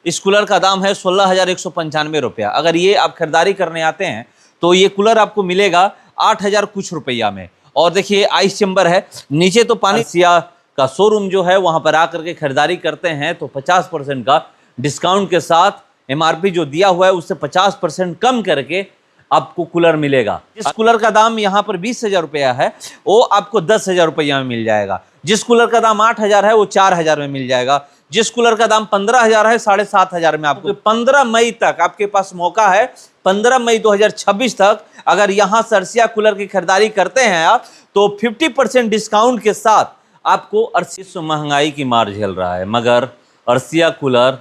इस कूलर का दाम है 16,195 रुपया। अगर ये आप खरीदारी करने आते हैं तो ये कूलर आपको मिलेगा 8,000 कुछ रुपया में। और देखिए आइस चैम्बर है, नीचे तो पानी सिया का शोरूम जो है वहां पर आकर के खरीदारी करते हैं तो 50% का डिस्काउंट के साथ एमआरपी जो दिया हुआ है उससे 50% कम करके आपको कूलर मिलेगा। जिस कूलर का दाम यहाँ पर 20,000 रुपया है वो आपको 10,000 रुपया में मिल जाएगा। जिस कूलर का दाम 8,000 है वो 4,000 में मिल जाएगा। जिस कूलर का दाम 15,000 है 7,500 में आपको 15 मई तक आपके पास मौका है। 15 मई 2026 तक अगर यहाँ से अर्सिया कूलर की खरीदारी करते हैं आप तो 50% डिस्काउंट के साथ आपको अर्सिया महंगाई की मार झेल रहा है, मगर अर्सिया कूलर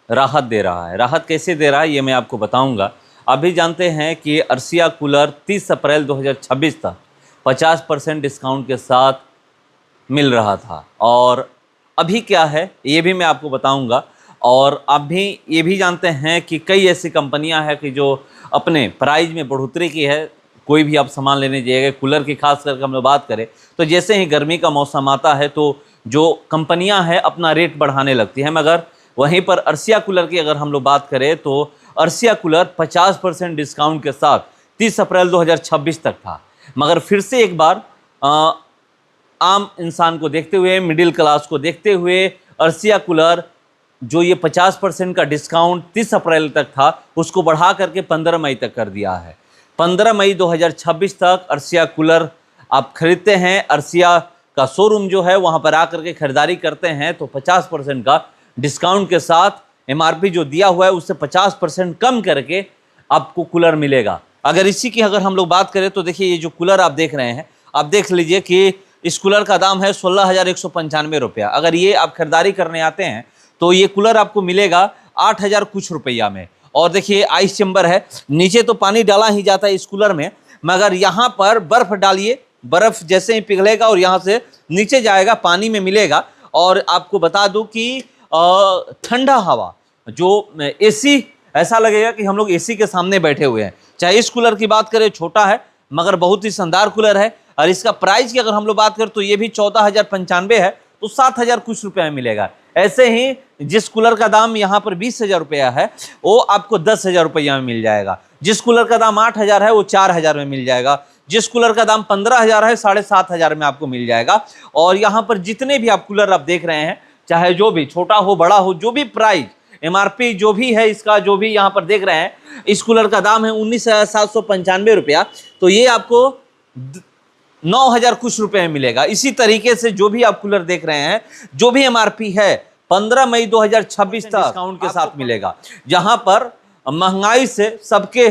राहत दे रहा है। राहत कैसे दे रहा है ये मैं आपको बताऊंगा। अभी जानते हैं कि अर्सिया कूलर 30 अप्रैल 2026 तक 50% डिस्काउंट के साथ मिल रहा था और अभी क्या है ये भी मैं आपको बताऊंगा। और अभी ये भी जानते हैं कि कई ऐसी कंपनियां हैं कि जो अपने प्राइस में बढ़ोतरी की है। कोई भी आप सामान लेने जाइएगा, कूलर की खास करके हम लोग बात करें तो जैसे ही गर्मी का मौसम आता है तो जो कंपनियां हैं अपना रेट बढ़ाने लगती हैं, मगर वहीं पर अर्सिया कूलर की अगर हम लोग बात करें तो अर्सिया कूलर 50% डिस्काउंट के साथ 30 अप्रैल 2026 तक था। मगर फिर से एक बार आम इंसान को देखते हुए, मिडिल क्लास को देखते हुए अर्सिया कूलर जो ये 50% का डिस्काउंट 30 अप्रैल तक था उसको बढ़ा करके 15 मई तक कर दिया है। 15 मई 2026 तक अर्सिया कूलर आप खरीदते हैं, अर्सिया का शोरूम जो है वहाँ पर आकर के खरीदारी करते हैं तो 50% का डिस्काउंट के साथ एमआरपी जो दिया हुआ है उससे 50% कम करके आपको कूलर मिलेगा। अगर इसी की अगर हम लोग बात करें तो देखिए ये जो कूलर आप देख रहे हैं, आप देख लीजिए कि इस कूलर का दाम है 16,195 रुपया। अगर ये आप खरीदारी करने आते हैं तो ये कूलर आपको मिलेगा 8,000 कुछ रुपया में। और देखिए आइस चैम्बर है, नीचे तो पानी डाला ही जाता है इस कूलर में, मगर यहाँ पर बर्फ़ डालिए, बर्फ़ जैसे ही पिघलेगा और यहाँ से नीचे जाएगा पानी में मिलेगा। और आपको बता दूँ कि ठंडा हवा जो एसी, ऐसा लगेगा कि हम लोग एसी के सामने बैठे हुए हैं। चाहे इस कूलर की बात करें, छोटा है मगर बहुत ही शानदार कूलर है। और इसका प्राइस की अगर हम लोग बात करें तो ये भी 14,095 है तो 7,000 कुछ रुपये में मिलेगा। ऐसे ही जिस कूलर का दाम यहाँ पर 20,000 रुपया है वो आपको 10,000 रुपया में मिल जाएगा। जिस कूलर का दाम 8,000 है वो 4,000 में मिल जाएगा। जिस कूलर का दाम 15,000 है 7,500 में आपको मिल जाएगा। और यहाँ पर जितने भी आप कूलर आप देख रहे हैं, चाहे जो भी छोटा हो बड़ा हो, जो भी प्राइस एमआरपी जो भी है इसका, जो भी यहाँ पर देख रहे हैं, इस कूलर का दाम है 19,795 रुपया, तो ये आपको 9,000 कुछ रुपये में मिलेगा। इसी तरीके से जो भी आप कूलर देख रहे हैं, जो भी एमआरपी है 15 मई 2026 तक डिस्काउंट के साथ मिलेगा। जहां पर महंगाई से सबके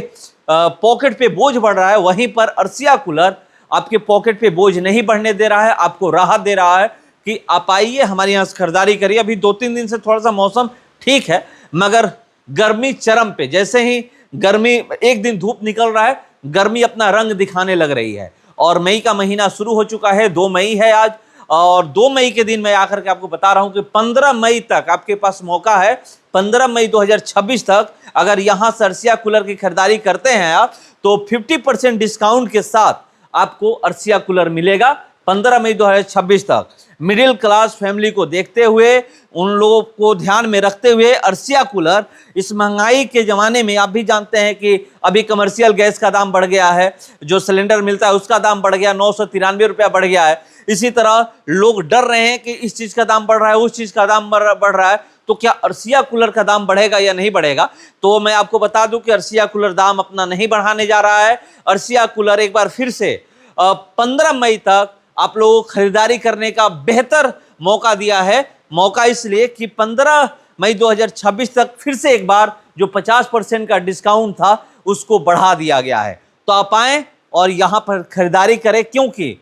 पॉकेट पे बोझ बढ़ रहा है, वहीं पर अर्सिया कूलर आपके पॉकेट पे बोझ नहीं बढ़ने दे रहा है, आपको राहत दे रहा है कि आप आइए हमारे यहाँ से खरीदारी करिए। अभी 2-3 दिन से थोड़ा सा मौसम ठीक है, मगर गर्मी चरम पे, जैसे ही गर्मी एक दिन धूप निकल रहा है गर्मी अपना रंग दिखाने लग रही है। और मई का महीना शुरू हो चुका है, 2 मई है आज, और 2 मई के दिन मैं आकर के आपको बता रहा हूं कि 15 मई तक आपके पास मौका है। 15 मई 2026 तक अगर यहाँ से अर्सिया कूलर की खरीदारी करते हैं आप तो 50% डिस्काउंट के साथ आपको अर्सिया कूलर मिलेगा 15 मई 2026 तक। मिडिल क्लास फैमिली को देखते हुए, उन लोगों को ध्यान में रखते हुए अर्सिया कूलर इस महंगाई के ज़माने में, आप भी जानते हैं कि अभी कमर्शियल गैस का दाम बढ़ गया है, जो सिलेंडर मिलता है उसका दाम बढ़ गया, 993 रुपया बढ़ गया है। इसी तरह लोग डर रहे हैं कि इस चीज़ का दाम बढ़ रहा है, उस चीज़ का दाम बढ़ रहा है, तो क्या अर्सिया कूलर का दाम बढ़ेगा या नहीं बढ़ेगा? तो मैं आपको बता दूं कि अर्सिया कूलर दाम अपना नहीं बढ़ाने जा रहा है। अर्सिया कूलर एक बार फिर से 15 मई तक आप लोगों को खरीदारी करने का बेहतर मौका दिया है। मौका इसलिए कि 15 मई 2026 तक फिर से एक बार जो 50% का डिस्काउंट था उसको बढ़ा दिया गया है। तो आप आएँ और यहाँ पर खरीदारी करें, क्योंकि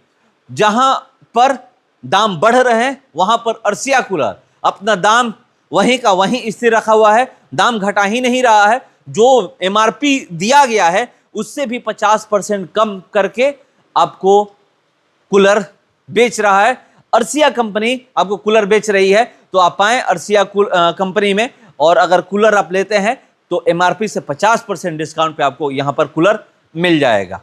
जहाँ पर दाम बढ़ रहे हैं वहाँ पर अर्सिया कूलर अपना दाम वहीं का वहीं स्थिर रखा हुआ है, दाम घटा ही नहीं रहा है। जो एमआरपी दिया गया है उससे भी 50% कम करके आपको कूलर बेच रहा है। अर्सिया कंपनी आपको कूलर बेच रही है, तो आप आएँ अर्सिया कंपनी में, और अगर कूलर आप लेते हैं तो एमआरपी से 50% डिस्काउंट पे आपको यहाँ पर कूलर मिल जाएगा।